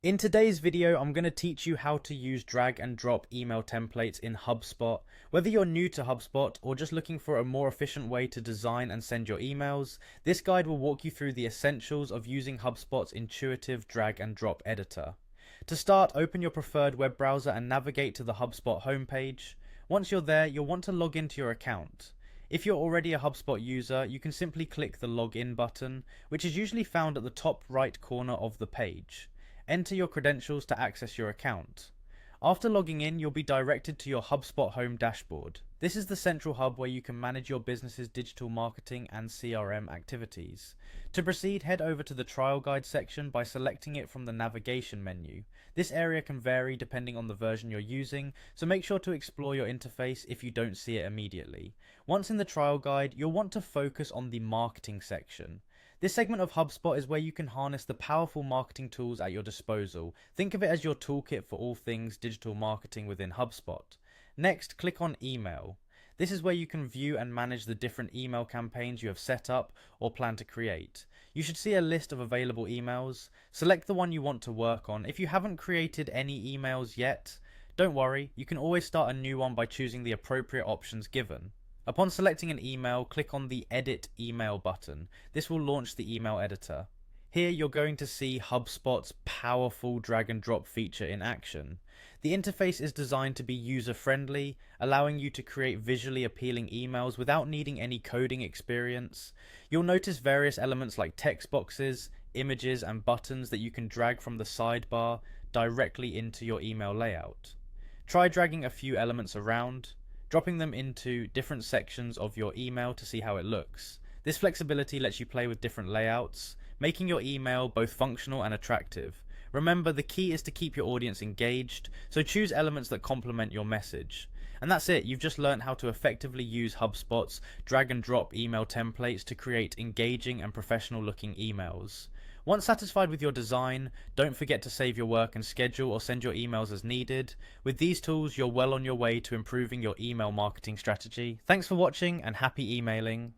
In today's video, I'm going to teach you how to use drag and drop email templates in Hubspot. Whether you're new to Hubspot or just looking for a more efficient way to design and send your emails, this guide will walk you through the essentials of using Hubspot's intuitive drag and drop editor. To start, open your preferred web browser and navigate to the Hubspot homepage. Once you're there, you'll want to log into your account. If you're already a HubSpot user, you can simply click the Login button, which is usually found at the top right corner of the page. Enter your credentials to access your account. After logging in, you'll be directed to your HubSpot home dashboard. This is the central hub where you can manage your business's digital marketing and CRM activities. To proceed, head over to the trial guide section by selecting it from the navigation menu. This area can vary depending on the version you're using, so make sure to explore your interface if you don't see it immediately. Once in the trial guide, you'll want to focus on the marketing section. This segment of HubSpot is where you can harness the powerful marketing tools at your disposal. Think of it as your toolkit for all things digital marketing within HubSpot. Next, click on Email. This is where you can view and manage the different email campaigns you have set up or plan to create. You should see a list of available emails. Select the one you want to work on. If you haven't created any emails yet, don't worry, you can always start a new one by choosing the appropriate options given. Upon selecting an email, click on the Edit Email button. This will launch the email editor. Here you're going to see HubSpot's powerful drag and drop feature in action. The interface is designed to be user-friendly, allowing you to create visually appealing emails without needing any coding experience. You'll notice various elements like text boxes, images, and buttons that you can drag from the sidebar directly into your email layout. Try dragging a few elements around, dropping them into different sections of your email to see how it looks. This flexibility lets you play with different layouts, making your email both functional and attractive. Remember, the key is to keep your audience engaged, so choose elements that complement your message. And that's it, you've just learned how to effectively use HubSpot's drag and drop email templates to create engaging and professional looking emails. Once satisfied with your design, don't forget to save your work and schedule or send your emails as needed. With these tools, you're well on your way to improving your email marketing strategy. Thanks for watching and happy emailing.